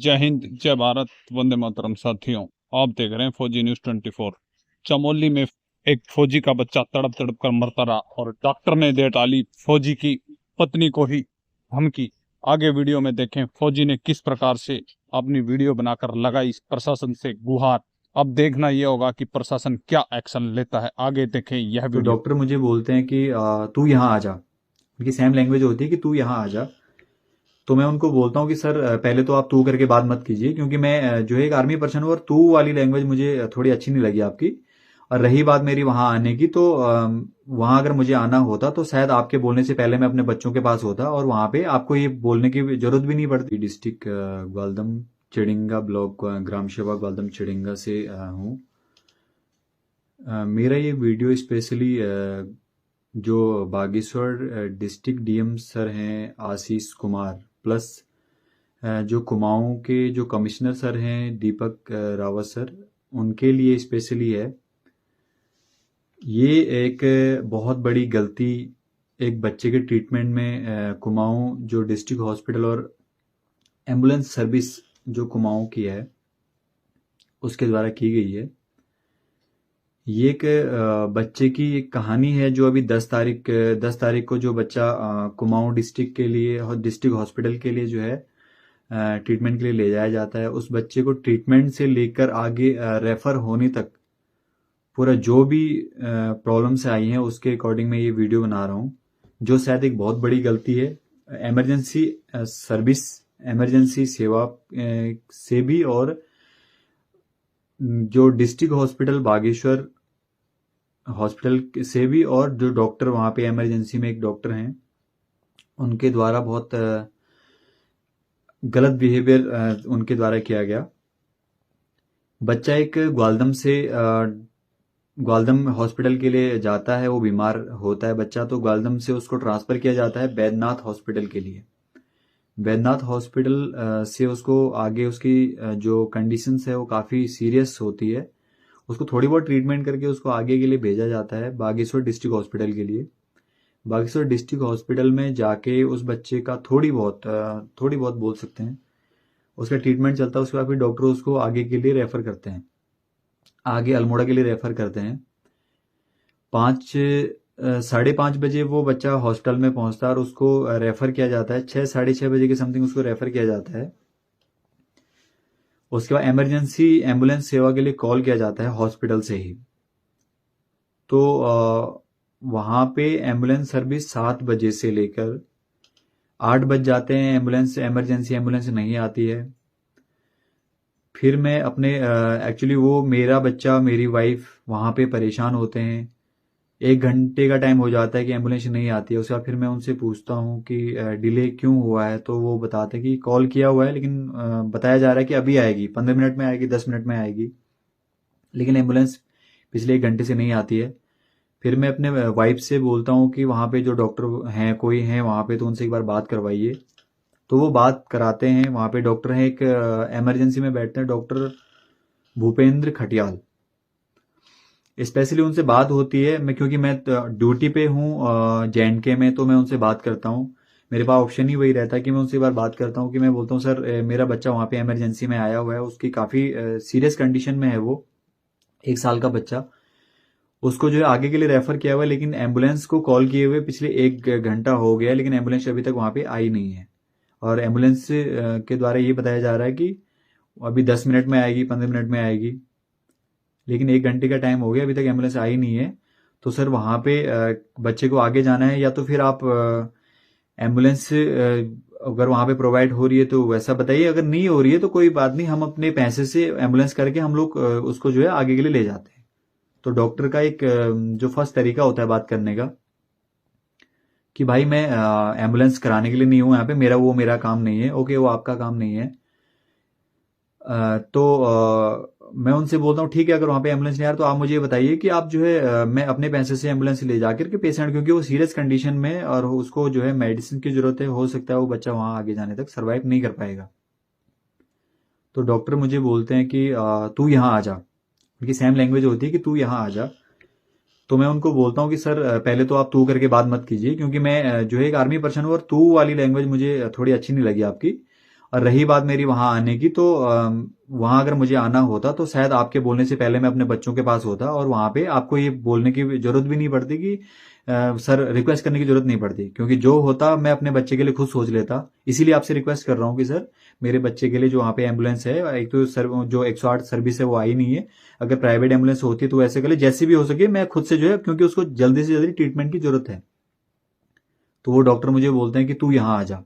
जय हिंद, जय भारत, वंदे मातरम। साथियों, आप देख रहे हैं फौजी न्यूज 24। चमोली में एक फौजी का बच्चा तड़प तड़प कर मरता रहा और डॉक्टर ने दे डाली फौजी की पत्नी को ही धमकी। आगे वीडियो में देखें फौजी ने किस प्रकार से अपनी वीडियो बनाकर लगाई प्रशासन से गुहार। अब देखना यह होगा कि प्रशासन क्या एक्शन लेता है। आगे देखें यह तो वीडियो। डॉक्टर मुझे बोलते हैं कि तू यहाँ आ जा। उनकी सेम लैंग्वेज होती है कि तू यहाँ आ जा। तो मैं उनको बोलता हूँ कि सर पहले तो आप तू करके बात मत कीजिए, क्योंकि मैं जो है एक आर्मी पर्सन हूँ और तू वाली लैंग्वेज मुझे थोड़ी अच्छी नहीं लगी आपकी। और रही बात मेरी वहाँ आने की, तो वहाँ अगर मुझे आना होता तो शायद आपके बोलने से पहले मैं अपने बच्चों के पास होता और वहाँ पे आपको ये बोलने की जरूरत भी नहीं पड़ती। डिस्ट्रिक्ट ग्वालदम चिड़िंगा ब्लॉक ग्राम सेवा ग्वालदम चिड़िंगा से हूँ। मेरा ये वीडियो स्पेशली जो बागेश्वर डिस्ट्रिक्ट डीएम सर हैं आशीष कुमार, प्लस जो कुमाऊं के जो कमिश्नर सर हैं दीपक रावत सर, उनके लिए स्पेशली है। ये एक बहुत बड़ी गलती एक बच्चे के ट्रीटमेंट में कुमाऊं जो डिस्ट्रिक्ट हॉस्पिटल और एम्बुलेंस सर्विस जो कुमाऊं की है उसके द्वारा की गई है। ये एक बच्चे की एक कहानी है जो अभी 10 तारीख को जो बच्चा कुमाऊं डिस्ट्रिक्ट के लिए डिस्ट्रिक्ट हॉस्पिटल के लिए जो है ट्रीटमेंट के लिए ले जाया जाता है। उस बच्चे को ट्रीटमेंट से लेकर आगे रेफर होने तक पूरा जो भी प्रॉब्लम्स आई हैं उसके अकॉर्डिंग मैं ये वीडियो बना रहा हूँ, जो शायद एक बहुत बड़ी गलती है इमरजेंसी सर्विस, इमरजेंसी सेवा से भी, और जो डिस्ट्रिक्ट हॉस्पिटल बागेश्वर हॉस्पिटल से भी, और जो डॉक्टर वहाँ पे इमरजेंसी में एक डॉक्टर हैं उनके द्वारा बहुत गलत बिहेवियर उनके द्वारा किया गया। बच्चा एक ग्वालदम हॉस्पिटल के लिए जाता है, वो बीमार होता है बच्चा, तो ग्वालदम से उसको ट्रांसफ़र किया जाता है बैद्यनाथ हॉस्पिटल के लिए। बैद्यनाथ हॉस्पिटल से उसको आगे उसकी जो कंडीशंस है वो काफ़ी सीरियस होती है, उसको थोड़ी बहुत ट्रीटमेंट करके उसको आगे के लिए भेजा जाता है बागेश्वर डिस्ट्रिक्ट हॉस्पिटल के लिए। बागेश्वर डिस्ट्रिक्ट हॉस्पिटल में जाके उस बच्चे का थोड़ी बहुत बोल सकते हैं उसका ट्रीटमेंट चलता है। उसके बाद फिर डॉक्टर उसको आगे के लिए रेफ़र करते हैं, आगे अल्मोड़ा के लिए रेफ़र करते हैं। 5 साढ़े 5 बजे वो बच्चा हॉस्पिटल में पहुंचता है और उसको रेफ़र किया जाता है। 6 साढ़े 6 बजे के समथिंग उसको रेफ़र किया जाता है। उसके बाद इमरजेंसी एम्बुलेंस सेवा के लिए कॉल किया जाता है हॉस्पिटल से ही। तो वहाँ पे एम्बुलेंस सर्विस 7 बजे से लेकर 8 बज जाते हैं, इमरजेंसी एम्बुलेंस नहीं आती है। फिर मैं अपने एक्चुअली वो मेरा बच्चा मेरी वाइफ वहाँ पे परेशान होते हैं। 1 घंटे का टाइम हो जाता है कि एम्बुलेंस नहीं आती है। उसके बाद फिर मैं उनसे पूछता हूँ कि डिले क्यों हुआ है, तो वो बताते हैं कि कॉल किया हुआ है, लेकिन बताया जा रहा है कि अभी आएगी, 15 मिनट में आएगी, 10 मिनट में आएगी, लेकिन एम्बुलेंस पिछले 1 घंटे से नहीं आती है। फिर मैं अपने वाइफ से बोलता हूँ कि वहाँ पे जो डॉक्टर हैं कोई हैं वहाँ पे, तो उनसे एक बार बात करवाइए। तो वो बात कराते हैं। वहाँ पे डॉक्टर हैं, एक इमरजेंसी में बैठते हैं डॉक्टर भूपेंद्र खटियाल। स्पेशली उनसे बात होती है, मैं क्योंकि मैं ड्यूटी पे हूँ JNK में, तो मैं उनसे बात करता हूँ। मेरे पास ऑप्शन ही वही रहता है कि मैं उनसे एक बार बात करता हूँ कि मैं बोलता हूँ सर मेरा बच्चा वहाँ पे इमरजेंसी में आया हुआ है, उसकी काफ़ी सीरियस कंडीशन में है, वो 1 साल का बच्चा। उसको जो है आगे के लिए रेफर किया हुआ है, लेकिन एम्बुलेंस को कॉल किए हुए पिछले 1 घंटा हो गया, लेकिन एम्बुलेंस अभी तक वहाँ पे आई नहीं है। और एम्बुलेंस के द्वारा ये बताया जा रहा है कि अभी 10 मिनट में आएगी, 15 मिनट में आएगी, लेकिन 1 घंटे का टाइम हो गया, अभी तक एम्बुलेंस आई नहीं है। तो सर वहाँ पे बच्चे को आगे जाना है, या तो फिर आप एम्बुलेंस अगर वहाँ पे प्रोवाइड हो रही है तो वैसा बताइए, अगर नहीं हो रही है तो कोई बात नहीं, हम अपने पैसे से एम्बुलेंस करके हम लोग उसको जो है आगे के लिए ले जाते हैं। तो डॉक्टर का एक जो फर्स्ट तरीका होता है बात करने का कि भाई मैं एम्बुलेंस कराने के लिए नहीं हूँ यहाँ पे, मेरा काम नहीं है। ओके, वो आपका काम नहीं है। मैं उनसे बोलता हूँ ठीक है, अगर वहाँ पे एम्बुलेंस नहीं आ रहा तो आप मुझे बताइए कि आप जो है मैं अपने पैसे से एम्बुलेंस ले जाकर के पेशेंट, क्योंकि वो सीरियस कंडीशन में और उसको जो है मेडिसिन की जरूरत है, हो सकता है वो बच्चा वहाँ आगे जाने तक सर्वाइव नहीं कर पाएगा। तो डॉक्टर मुझे बोलते हैं कि तू यहाँ आ जा। उनकी सेम लैंग्वेज होती है कि तू यहाँ आ जा। तो मैं उनको बोलता हूँ कि सर पहले तो आप तू करके बात मत कीजिए, क्योंकि मैं जो है एक आर्मी पर्सन हूँ और तू वाली लैंग्वेज मुझे थोड़ी अच्छी नहीं लगी आपकी। और रही बात मेरी वहां आने की, तो वहां अगर मुझे आना होता तो शायद आपके बोलने से पहले मैं अपने बच्चों के पास होता, और वहां पे आपको ये बोलने की जरूरत भी नहीं पड़ती कि सर रिक्वेस्ट करने की जरूरत नहीं पड़ती, क्योंकि जो होता मैं अपने बच्चे के लिए खुद सोच लेता। इसीलिए आपसे रिक्वेस्ट कर रहा हूँ कि सर मेरे बच्चे के लिए जो वहाँ पे एम्बुलेंस है, एक तो सर जो 108 सर्विस है वो आई नहीं है, अगर प्राइवेट एम्बुलेंस होती तो ऐसे कर ले, जैसे भी हो सके मैं खुद से जो है, क्योंकि उसको जल्दी से जल्दी ट्रीटमेंट की जरूरत है। तो वो डॉक्टर मुझे बोलते हैं कि तू यहाँ आ जा।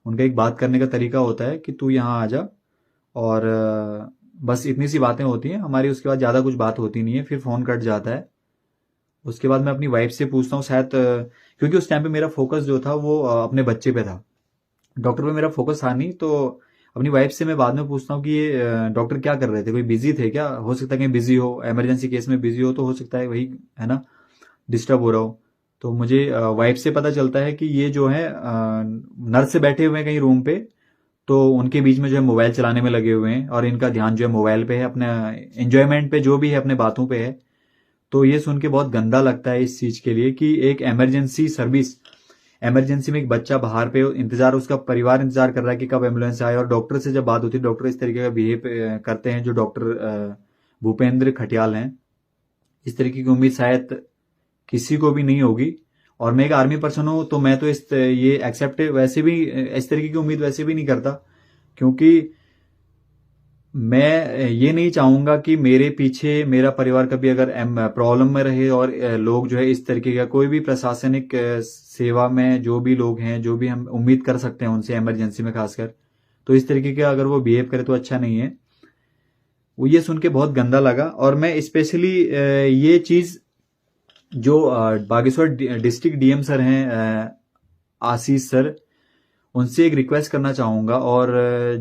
उनका एक बात करने का तरीका होता है कि तू यहाँ आ जा, और बस इतनी सी बातें होती हैं हमारी, उसके बाद ज़्यादा कुछ बात होती नहीं है, फिर फ़ोन कट जाता है। उसके बाद मैं अपनी वाइफ से पूछता हूँ, शायद क्योंकि उस टाइम पे मेरा फोकस जो था वो अपने बच्चे पे था, डॉक्टर पे मेरा फोकस था नहीं। तो अपनी वाइफ से मैं बाद में पूछता हूँ कि ये डॉक्टर क्या कर रहे थे, कोई बिजी थे क्या, हो सकता है कहीं बिजी हो, इमरजेंसी केस में बिजी हो, तो हो सकता है वही है ना, डिस्टर्ब हो रहा हो। तो मुझे वाइफ से पता चलता है कि ये जो है नर्स से बैठे हुए हैं कहीं रूम पे, तो उनके बीच में जो है मोबाइल चलाने में लगे हुए हैं, और इनका ध्यान जो है मोबाइल पे है, अपने एंजॉयमेंट पे जो भी है, अपने बातों पे है। तो ये सुन के बहुत गंदा लगता है इस चीज के लिए कि एक इमरजेंसी सर्विस, इमरजेंसी में एक बच्चा बाहर पे इंतजार, उसका परिवार इंतजार कर रहा है कि कब एम्बुलेंस आए, और डॉक्टर से जब बात होती है, डॉक्टर इस तरीके का बिहेव करते हैं, जो डॉक्टर भूपेंद्र खटियाल हैं। इस तरीके की उम्मीद शायद किसी को भी नहीं होगी, और मैं एक आर्मी पर्सन हूं, तो मैं तो ये एक्सेप्ट वैसे भी, इस तरीके की उम्मीद वैसे भी नहीं करता, क्योंकि मैं ये नहीं चाहूंगा कि मेरे पीछे मेरा परिवार कभी अगर प्रॉब्लम में रहे, और लोग जो है इस तरीके का कोई भी प्रशासनिक सेवा में जो भी लोग हैं, जो भी हम उम्मीद कर सकते हैं उनसे इमरजेंसी में खासकर, तो इस तरीके का अगर वो बिहेव करे तो अच्छा नहीं है। वो ये सुन के बहुत गंदा लगा, और मैं स्पेशली ये चीज जो बागेश्वर डिस्ट्रिक्ट डीएम सर हैं, आशीष सर, उनसे एक रिक्वेस्ट करना चाहूंगा, और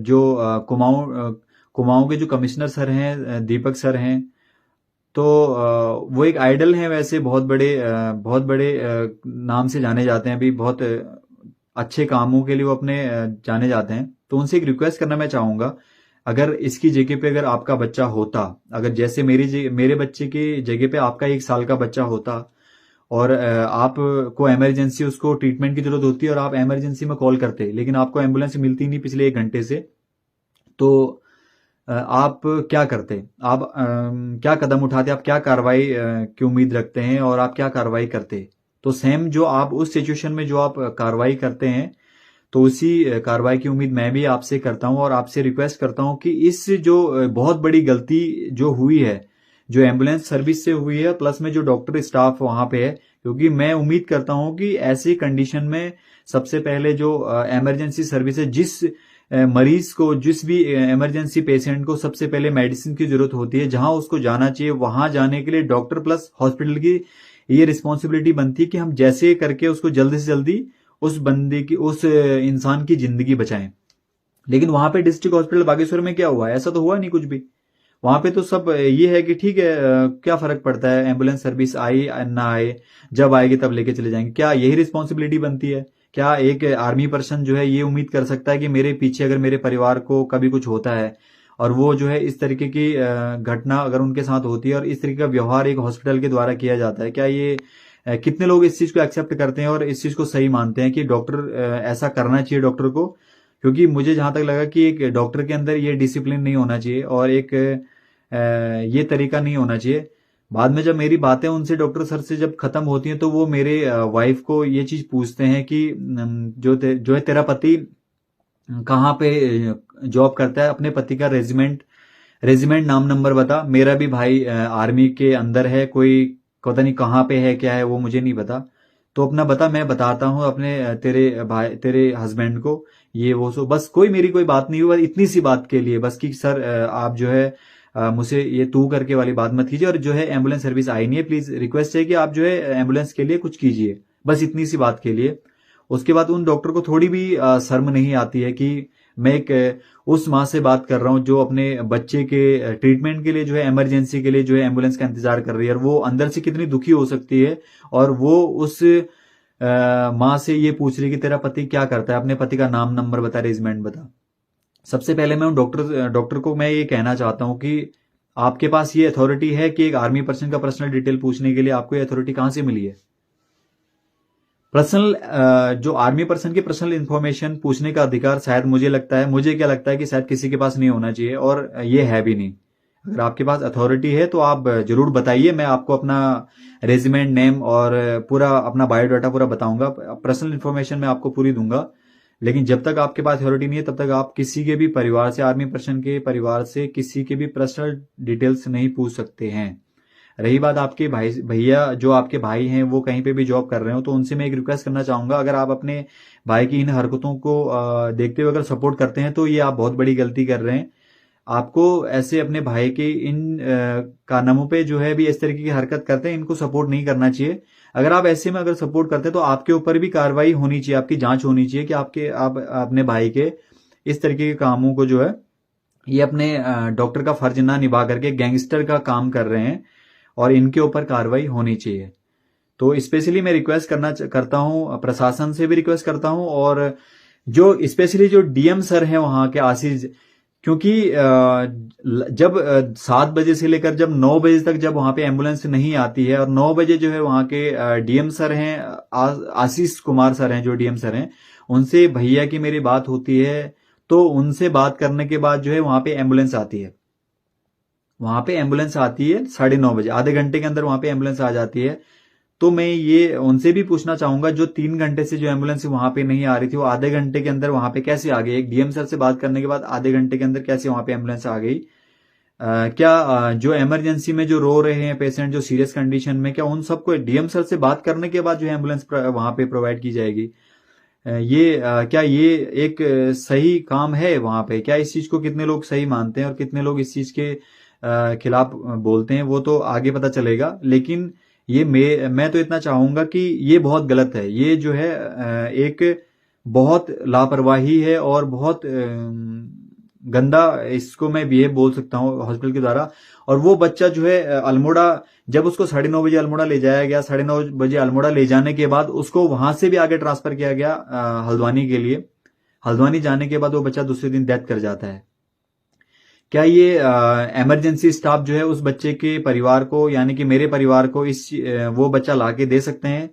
जो कुमाऊं के जो कमिश्नर सर हैं, दीपक सर हैं, तो वो एक आइडल हैं वैसे, बहुत बड़े नाम से जाने जाते हैं, अभी बहुत अच्छे कामों के लिए वो अपने जाने जाते हैं। तो उनसे एक रिक्वेस्ट करना मैं चाहूंगा, अगर इसकी जगह पे अगर आपका बच्चा होता, अगर जैसे मेरे बच्चे की जगह पे आपका 1 साल का बच्चा होता, और आपको इमरजेंसी उसको ट्रीटमेंट की जरूरत होती है, और आप इमरजेंसी में कॉल करते, लेकिन आपको एम्बुलेंस मिलती नहीं पिछले 1 घंटे से, तो आप क्या करते, आप क्या कदम उठाते, आप क्या कार्रवाई की उम्मीद रखते हैं, और आप क्या कार्रवाई करते। तो सेम जो आप उस सिचुएशन में जो आप कार्रवाई करते हैं, तो उसी कार्रवाई की उम्मीद मैं भी आपसे करता हूं, और आपसे रिक्वेस्ट करता हूं कि इस जो बहुत बड़ी गलती जो हुई है, जो एम्बुलेंस सर्विस से हुई है, प्लस में जो डॉक्टर स्टाफ वहां पे है, क्योंकि मैं उम्मीद करता हूं कि ऐसी कंडीशन में सबसे पहले जो इमरजेंसी सर्विस है, जिस मरीज को, जिस भी इमरजेंसी पेशेंट को सबसे पहले मेडिसिन की जरूरत होती है, जहां उसको जाना चाहिए, वहां जाने के लिए डॉक्टर प्लस हॉस्पिटल की ये रिस्पॉन्सिबिलिटी बनती है कि हम जैसे करके उसको जल्दी से जल्दी उस बंदे की, उस इंसान की जिंदगी बचाएं। लेकिन वहां पे डिस्ट्रिक्ट हॉस्पिटल बागेश्वर में क्या हुआ, ऐसा तो हुआ नहीं कुछ भी। वहां पे तो सब ये है कि ठीक है, क्या फर्क पड़ता है, एम्बुलेंस सर्विस आई ना आए, जब आएगी तब लेके चले जाएंगे। क्या यही रिस्पॉन्सिबिलिटी बनती है? क्या एक आर्मी पर्सन जो है ये उम्मीद कर सकता है कि मेरे पीछे अगर मेरे परिवार को कभी कुछ होता है, और वो जो है इस तरीके की घटना अगर उनके साथ होती है, और इस तरीके का व्यवहार एक हॉस्पिटल के द्वारा किया जाता है, क्या ये कितने लोग इस चीज को एक्सेप्ट करते हैं और इस चीज को सही मानते हैं कि डॉक्टर ऐसा करना चाहिए डॉक्टर को? क्योंकि मुझे जहां तक लगा कि एक डॉक्टर के अंदर ये डिसिप्लिन नहीं होना चाहिए, और एक ये तरीका नहीं होना चाहिए। बाद में जब मेरी बातें उनसे, डॉक्टर सर से जब खत्म होती हैं, तो वो मेरे वाइफ को ये चीज पूछते हैं कि जो है तेरा पति कहाँ पे जॉब करता है, अपने पति का रेजिमेंट नाम नंबर बता। मेरा भी भाई आर्मी के अंदर है, कोई पता नहीं कहाँ पे है, क्या है वो मुझे नहीं पता, तो अपना बता, मैं बताता हूँ अपने तेरे हस्बैंड को, ये वो। सो बस कोई बात नहीं हुई, इतनी सी बात के लिए बस कि सर आप जो है मुझे ये तू करके वाली बात मत कीजिए, और जो है एम्बुलेंस सर्विस आई नहीं है, प्लीज रिक्वेस्ट है कि आप जो है एम्बुलेंस के लिए कुछ कीजिए, बस इतनी सी बात के लिए। उसके बाद उन डॉक्टर को थोड़ी भी शर्म नहीं आती है कि मैं एक उस माँ से बात कर रहा हूँ जो अपने बच्चे के ट्रीटमेंट के लिए जो है, इमरजेंसी के लिए जो है एम्बुलेंस का इंतजार कर रही है, और वो अंदर से कितनी दुखी हो सकती है, और वो उस माँ से ये पूछ रही कि तेरा पति क्या करता है, अपने पति का नाम नंबर बता, रेजिमेंट बता। सबसे पहले मैं उन डॉक्टर को मैं ये कहना चाहता हूं कि आपके पास ये अथॉरिटी है कि एक आर्मी पर्सन का पर्सनल डिटेल पूछने के लिए आपको ये अथॉरिटी कहां से मिली है? पर्सनल जो आर्मी पर्सन की पर्सनल इंफॉर्मेशन पूछने का अधिकार शायद मुझे लगता है, मुझे क्या लगता है कि शायद किसी के पास नहीं होना चाहिए, और ये है भी नहीं। अगर आपके पास अथॉरिटी है तो आप जरूर बताइए, मैं आपको अपना रेजिमेंट नेम और पूरा अपना बायोडाटा पूरा बताऊंगा, पर्सनल इंफॉर्मेशन मैं आपको पूरी दूंगा। लेकिन जब तक आपके पास अथॉरिटी नहीं है तब तक आप किसी के भी परिवार से, आर्मी पर्सन के परिवार से किसी के भी पर्सनल डिटेल्स नहीं पूछ सकते हैं। रही बात आपके भाई भैया, जो आपके भाई हैं वो कहीं पे भी जॉब कर रहे हो, तो उनसे मैं एक रिक्वेस्ट करना चाहूंगा, अगर आप अपने भाई की इन हरकतों को देखते हुए अगर सपोर्ट करते हैं तो ये आप बहुत बड़ी गलती कर रहे हैं। आपको ऐसे अपने भाई के इन कारनामों पे जो है भी इस तरीके की हरकत करते हैं, इनको सपोर्ट नहीं करना चाहिए। अगर आप ऐसे में अगर सपोर्ट करते हैं तो आपके ऊपर भी कार्रवाई होनी चाहिए, आपकी जांच होनी चाहिए कि आप अपने भाई के इस तरीके के कामों को जो है ये अपने डॉक्टर का फर्ज ना निभा करके गैंगस्टर का काम कर रहे हैं, और इनके ऊपर कार्रवाई होनी चाहिए। तो स्पेशली मैं रिक्वेस्ट करता हूं, प्रशासन से भी रिक्वेस्ट करता हूं, और जो स्पेशली जो डीएम सर हैं वहां के आशीष, क्योंकि जब 7 बजे से लेकर जब 9 बजे तक जब वहां पे एम्बुलेंस नहीं आती है, और 9 बजे जो है वहां के डीएम सर हैं, आशीष कुमार सर हैं जो डीएम सर हैं, उनसे भैया की मेरी बात होती है, तो उनसे बात करने के बाद जो है वहां पे एम्बुलेंस आती है। वहां पे एम्बुलेंस आती है 9:30 बजे, आधे घंटे के अंदर वहां पे एम्बुलेंस आ जाती है। तो मैं ये उनसे भी पूछना चाहूंगा, जो 3 घंटे से जो एम्बुलेंस वहां पे नहीं आ रही थी, वो आधे घंटे के अंदर वहां पे कैसे आ गई? एक डीएम सर से बात करने के बाद आधे घंटे के अंदर कैसे वहां पे एम्बुलेंस आ गई? क्या जो इमरजेंसी में जो रो रहे हैं पेशेंट, जो सीरियस कंडीशन में, क्या उन सबको डीएम सर से बात करने के बाद जो एम्बुलेंस वहां पे प्रोवाइड की जाएगी? क्या ये एक सही काम है वहां पे? क्या इस चीज को कितने लोग सही मानते हैं और कितने लोग इस चीज के खिलाफ बोलते हैं, वो तो आगे पता चलेगा। लेकिन ये मैं तो इतना चाहूंगा कि ये बहुत गलत है, ये जो है एक बहुत लापरवाही है और बहुत गंदा, इसको मैं बिहेव बोल सकता हूँ हॉस्पिटल के द्वारा। और वो बच्चा जो है अल्मोड़ा, जब उसको 9:30 बजे अल्मोड़ा ले जाया गया, 9:30 बजे अल्मोड़ा ले जाने के बाद उसको वहां से भी आगे ट्रांसफर किया गया हल्द्वानी के लिए। हल्द्वानी जाने के बाद वो बच्चा दूसरे दिन डेथ कर जाता है। क्या ये इमरजेंसी स्टाफ जो है उस बच्चे के परिवार को, यानी कि मेरे परिवार को, वो बच्चा लाके दे सकते हैं?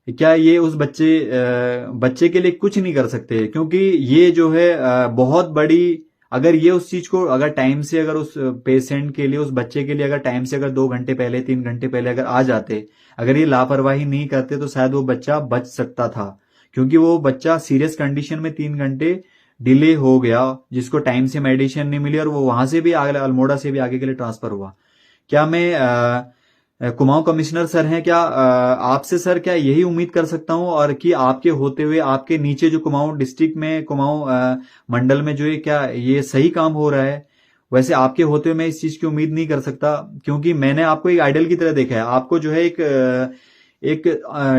क्या ये उस बच्चे के लिए कुछ नहीं कर सकते? क्योंकि ये जो है बहुत बड़ी, अगर ये उस चीज को अगर टाइम से, अगर उस पेशेंट के लिए, उस बच्चे के लिए अगर टाइम से अगर 2 घंटे पहले, 3 घंटे पहले अगर आ जाते, अगर ये लापरवाही नहीं करते, तो शायद वो बच्चा बच सकता था। क्योंकि वो बच्चा सीरियस कंडीशन में 3 घंटे डिले हो गया, जिसको टाइम से मेडिसिन नहीं मिली, और वो वहां से भी आगे, अल्मोड़ा से भी आगे के लिए ट्रांसफर हुआ। क्या मैं कुमाऊं कमिश्नर सर हैं, क्या आपसे सर क्या यही उम्मीद कर सकता हूं, और कि आपके होते हुए आपके नीचे जो कुमाऊं डिस्ट्रिक्ट में, कुमाऊं मंडल में जो है, क्या ये सही काम हो रहा है? वैसे आपके होते हुए मैं इस चीज की उम्मीद नहीं कर सकता, क्योंकि मैंने आपको एक आइडल की तरह देखा है, आपको जो है एक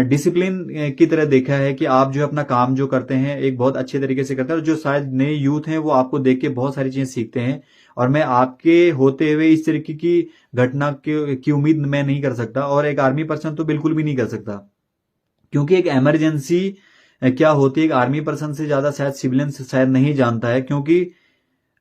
डिसिप्लिन की तरह देखा है, कि आप जो अपना काम जो करते हैं एक बहुत अच्छे तरीके से करते हैं, और जो शायद नए यूथ हैं वो आपको देख के बहुत सारी चीजें सीखते हैं। और मैं आपके होते हुए इस तरीके की घटना की उम्मीद मैं नहीं कर सकता, और एक आर्मी पर्सन तो बिल्कुल भी नहीं कर सकता। क्योंकि एक इमरजेंसी क्या होती है, एक आर्मी पर्सन से ज्यादा शायद सिविलियन शायद नहीं जानता है, क्योंकि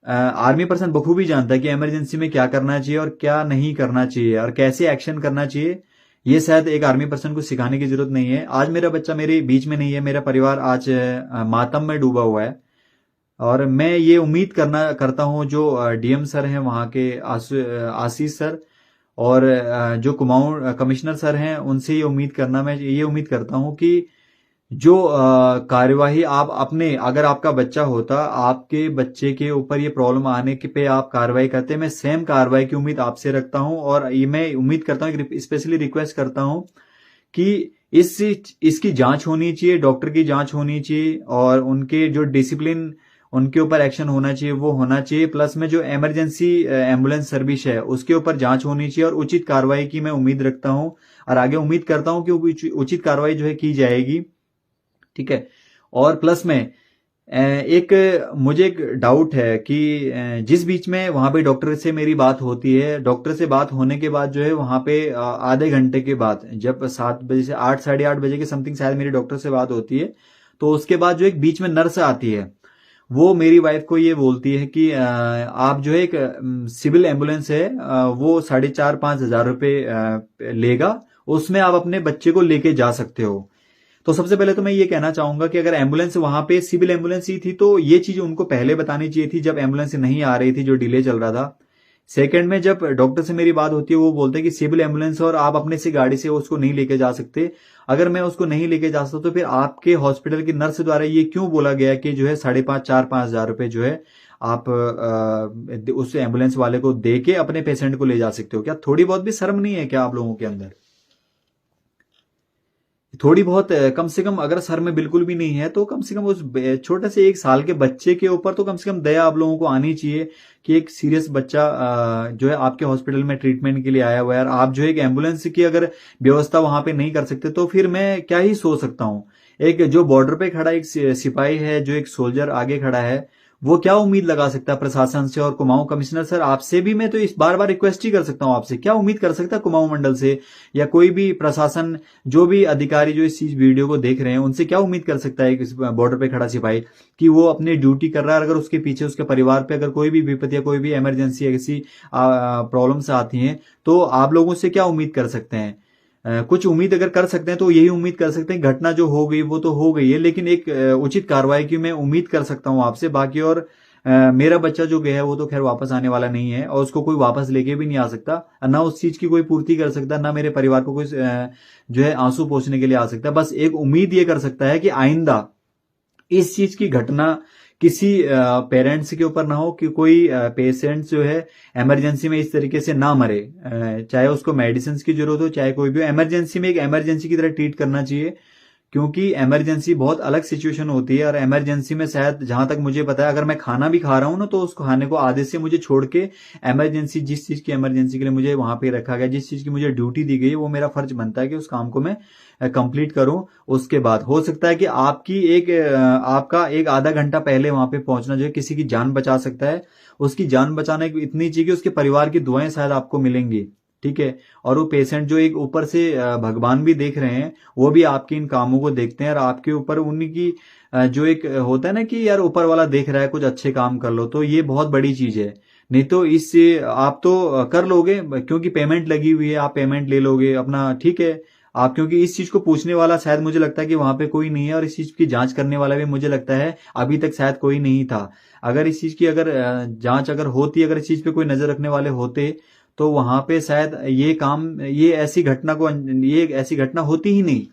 आर्मी पर्सन बखूबी जानता है कि इमरजेंसी में क्या करना चाहिए और क्या नहीं करना चाहिए, और कैसे एक्शन करना चाहिए। ये शायद एक आर्मी पर्सन को सिखाने की जरूरत नहीं है। आज मेरा बच्चा मेरे बीच में नहीं है, मेरा परिवार आज मातम में डूबा हुआ है, और मैं ये उम्मीद करता हूं जो डीएम सर हैं वहां के, आशीष सर, और जो कुमाऊं कमिश्नर सर हैं, उनसे मैं ये उम्मीद करता हूं कि जो कार्यवाही आप अपने, अगर आपका बच्चा होता, आपके बच्चे के ऊपर ये प्रॉब्लम आने के पे आप कार्रवाई करते, मैं सेम कार्रवाई की उम्मीद आपसे रखता हूं। और ये मैं उम्मीद करता हूं, स्पेशली रिक्वेस्ट करता हूं कि इसकी जांच होनी चाहिए, डॉक्टर की जांच होनी चाहिए, और उनके जो डिसिप्लिन, उनके ऊपर एक्शन होना चाहिए, वो होना चाहिए। प्लस में जो इमरजेंसी एम्बुलेंस सर्विस है उसके ऊपर जांच होनी चाहिए, और उचित कार्रवाई की मैं उम्मीद रखता हूं, और आगे उम्मीद करता हूं कि उचित कार्रवाई जो है की जाएगी। ठीक है। और प्लस में मुझे एक डाउट है कि जिस बीच में वहां पे डॉक्टर से मेरी बात होती है, डॉक्टर से बात होने के बाद जो है वहां पे आधे घंटे के बाद, जब 7 बजे से 8, 8:30 बजे के समथिंग शायद मेरी डॉक्टर से बात होती है, तो उसके बाद जो एक बीच में नर्स आती है, वो मेरी वाइफ को ये बोलती है कि आप जो है एक सिविल एम्बुलेंस है, वो 4,500-5,000 रुपए लेगा, उसमें आप अपने बच्चे को लेके जा सकते हो। तो सबसे पहले तो मैं ये कहना चाहूंगा कि अगर एम्बुलेंस वहां पे सिविल एम्बुलेंस ही थी तो ये चीज उनको पहले बतानी चाहिए थी, जब एम्बुलेंस नहीं आ रही थी, जो डिले चल रहा था। सेकंड में जब डॉक्टर से मेरी बात होती है, वो बोलते हैं कि सिविल एम्बुलेंस और आप अपने से गाड़ी से उसको नहीं लेके जा सकते। अगर मैं उसको नहीं लेके जा सकता तो फिर आपके हॉस्पिटल की नर्स द्वारा ये क्यों बोला गया कि जो है 5,500-4,500 रुपए जो है आप उस एम्बुलेंस वाले को दे के अपने पेशेंट को ले जा सकते हो? क्या थोड़ी बहुत भी शर्म नहीं है क्या आप लोगों के अंदर? थोड़ी बहुत कम से कम, अगर सर में बिल्कुल भी नहीं है तो कम से कम उस छोटे से 1 साल के बच्चे के ऊपर तो कम से कम दया आप लोगों को आनी चाहिए कि एक सीरियस बच्चा जो है आपके हॉस्पिटल में ट्रीटमेंट के लिए आया हुआ है, और आप जो एक एम्बुलेंस की अगर व्यवस्था वहां पे नहीं कर सकते तो फिर मैं क्या ही सोच सकता हूं। एक जो बॉर्डर पे खड़ा एक सिपाही है, जो एक सोल्जर आगे खड़ा है, वो क्या उम्मीद लगा सकता है प्रशासन से? और कुमाऊं कमिश्नर सर, आपसे भी मैं तो इस बार बार रिक्वेस्ट ही कर सकता हूं, आपसे क्या उम्मीद कर सकता है कुमाऊं मंडल से, या कोई भी प्रशासन, जो भी अधिकारी जो इस चीज वीडियो को देख रहे हैं, उनसे क्या उम्मीद कर सकता है इस बॉर्डर पे खड़ा सिपाही कि वो अपनी ड्यूटी कर रहा है? अगर उसके पीछे उसके परिवार पे अगर कोई भी विपत्ति या कोई भी इमरजेंसी ऐसी प्रॉब्लम्स आती हैं तो आप लोगों से क्या उम्मीद कर सकते हैं? कुछ उम्मीद अगर कर सकते हैं तो यही उम्मीद कर सकते हैं, घटना जो हो गई वो तो हो गई है, लेकिन एक उचित कार्रवाई की मैं उम्मीद कर सकता हूं आपसे। बाकी और मेरा बच्चा जो गया है वो तो खैर वापस आने वाला नहीं है, और उसको कोई वापस लेके भी नहीं आ सकता, ना उस चीज की कोई पूर्ति कर सकता, ना मेरे परिवार को कोई जो है आंसू पोंछने के लिए आ सकता। बस एक उम्मीद ये कर सकता है कि आइंदा इस चीज की घटना किसी पेरेंट्स के ऊपर ना हो, कि कोई पेशेंट जो है इमरजेंसी में इस तरीके से ना मरे, चाहे उसको मेडिसिन की जरूरत हो, चाहे कोई भी इमरजेंसी में एक इमरजेंसी की तरह ट्रीट करना चाहिए, क्योंकि इमरजेंसी बहुत अलग सिचुएशन होती है। और इमरजेंसी में शायद, जहां तक मुझे पता है, अगर मैं खाना भी खा रहा हूं ना तो उस खाने को आधे से मुझे छोड़ के इमरजेंसी, जिस चीज की इमरजेंसी के लिए मुझे वहां पे रखा गया, जिस चीज की मुझे ड्यूटी दी गई है, वो मेरा फर्ज बनता है कि उस काम को मैं कंप्लीट करूं। उसके बाद हो सकता है कि आपका एक आधा घंटा पहले वहां पे पहुंचना जो है किसी की जान बचा सकता है। उसकी जान बचाने इतनी चाहिए कि उसके परिवार की दुआएं शायद आपको मिलेंगी, ठीक है। और वो पेशेंट जो एक ऊपर से भगवान भी देख रहे हैं, वो भी आपके इन कामों को देखते हैं, और आपके ऊपर उनकी जो एक होता है ना कि यार ऊपर वाला देख रहा है, कुछ अच्छे काम कर लो, तो ये बहुत बड़ी चीज है। नहीं तो इससे आप तो कर लोगे क्योंकि पेमेंट लगी हुई है, आप पेमेंट ले लोगे अपना, ठीक है। आप, क्योंकि इस चीज को पूछने वाला शायद मुझे लगता है कि वहां पे कोई नहीं है, और इस चीज की जांच करने वाला भी मुझे लगता है अभी तक शायद कोई नहीं था। अगर इस चीज की अगर जांच अगर होती, अगर इस चीज पे कोई नजर रखने वाले होते, तो वहां पे शायद ये ऐसी घटना होती ही नहीं।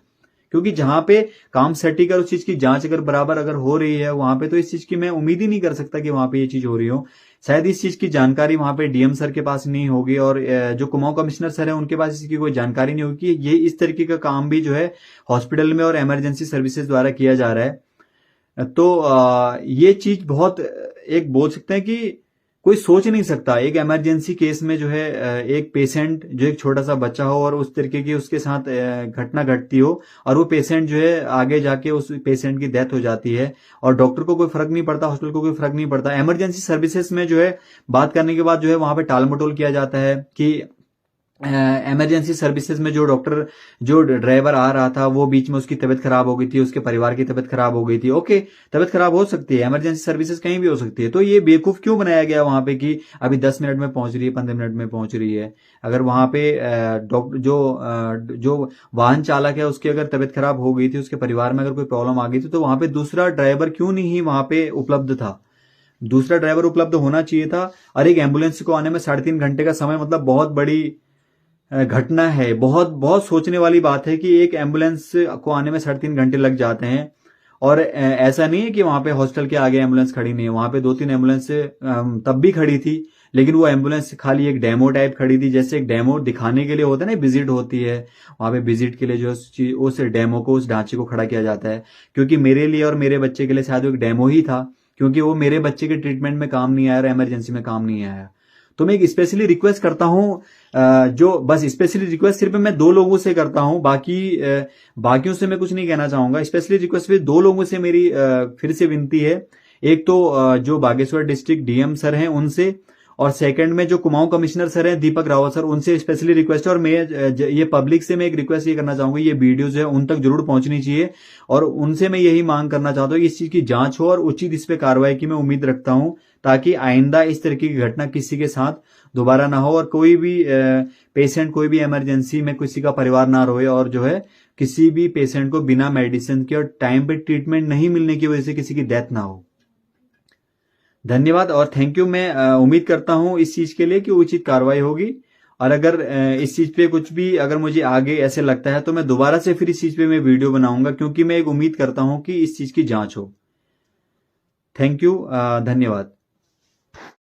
क्योंकि जहां पे काम सटीक और उस चीज की जांच अगर बराबर अगर हो रही है वहां पे, तो इस चीज की मैं उम्मीद ही नहीं कर सकता कि वहां पे ये चीज हो रही हो। शायद इस चीज की जानकारी वहां पे डीएम सर के पास नहीं होगी, और जो कुमाऊं कमिश्नर सर है उनके पास इसकी कोई जानकारी नहीं होगी कि ये इस तरीके का काम भी जो है हॉस्पिटल में और इमरजेंसी सर्विसेज द्वारा किया जा रहा है। तो ये चीज बहुत, एक बोल सकते हैं कि कोई सोच नहीं सकता एक इमरजेंसी केस में जो है एक पेशेंट, जो एक छोटा सा बच्चा हो और उस तरीके की उसके साथ घटना घटती हो, और वो पेशेंट जो है आगे जाके उस पेशेंट की डेथ हो जाती है, और डॉक्टर को कोई फर्क नहीं पड़ता, हॉस्पिटल को कोई फर्क नहीं पड़ता। इमरजेंसी सर्विसेज में जो है बात करने के बाद जो है वहां पे टाल मटोल किया जाता है कि इमरजेंसी सर्विसेज में जो ड्राइवर आ रहा था वो बीच में उसकी तबीयत खराब हो गई थी, उसके परिवार की तबीयत खराब हो गई थी। ओके, तबीयत खराब हो सकती है, इमरजेंसी सर्विसेज कहीं भी हो सकती है, तो ये बेवकूफ क्यों बनाया गया वहां पे कि अभी 10 मिनट में पहुंच रही है, 15 मिनट में पहुंच रही है? अगर वहां पे डॉक्टर जो वाहन चालक है उसकी अगर तबीयत खराब हो गई थी, उसके परिवार में अगर कोई प्रॉब्लम आ गई थी, तो वहां पे दूसरा ड्राइवर क्यों नहीं वहां पे उपलब्ध था? दूसरा ड्राइवर उपलब्ध होना चाहिए था। और एक एम्बुलेंस को आने में 3.5 घंटे का समय, मतलब बहुत बड़ी घटना है। बहुत बहुत सोचने वाली बात है कि एक एम्बुलेंस को आने में 3.5 घंटे लग जाते हैं। और ऐसा नहीं है कि वहां पे हॉस्टल के आगे एम्बुलेंस खड़ी नहीं है, वहां पे 2-3 एम्बुलेंस तब भी खड़ी थी, लेकिन वो एम्बुलेंस खाली एक डेमो टाइप खड़ी थी, जैसे एक डेमो दिखाने के लिए होता है ना, विजिट होती है वहां पे, विजिट के लिए जो उस डेमो को, उस ढांचे को खड़ा किया जाता है। क्योंकि मेरे लिए और मेरे बच्चे के लिए शायद वो एक डेमो ही था, क्योंकि वो मेरे बच्चे के ट्रीटमेंट में काम नहीं आया और इमरजेंसी में काम नहीं आया। तो मैं एक स्पेशली रिक्वेस्ट करता हूं, जो बस स्पेशली रिक्वेस्ट सिर्फ मैं 2 लोगों से करता हूं, बाकियों से मैं कुछ नहीं कहना चाहूंगा। स्पेशली रिक्वेस्ट फिर 2 लोगों से मेरी फिर से विनती है। एक तो जो बागेश्वर डिस्ट्रिक्ट डीएम सर हैं उनसे, और सेकंड में जो कुमाऊं कमिश्नर सर हैं दीपक रावत सर, उनसे स्पेशली रिक्वेस्ट है। और मैं ये पब्लिक से मैं एक रिक्वेस्ट ये करना चाहूंगा, ये वीडियो जो है उन तक जरूर पहुंचनी चाहिए, और उनसे मैं यही मांग करना चाहता हूँ कि इस चीज की जांच हो और उचित इस पे कार्रवाई की मैं उम्मीद रखता हूं, ताकि आइंदा इस तरीके की घटना किसी के साथ दोबारा ना हो, और कोई भी पेशेंट कोई भी इमरजेंसी में किसी का परिवार ना रोए, और जो है किसी भी पेशेंट को बिना मेडिसिन के और टाइम पे ट्रीटमेंट नहीं मिलने की वजह से किसी की डेथ ना हो। धन्यवाद और थैंक यू। मैं उम्मीद करता हूं इस चीज के लिए कि उचित कार्रवाई होगी, और अगर इस चीज पे कुछ भी अगर मुझे आगे ऐसे लगता है तो मैं दोबारा से फिर इस चीज पे मैं वीडियो बनाऊंगा, क्योंकि मैं एक उम्मीद करता हूं कि इस चीज की जांच हो। थैंक यू, धन्यवाद।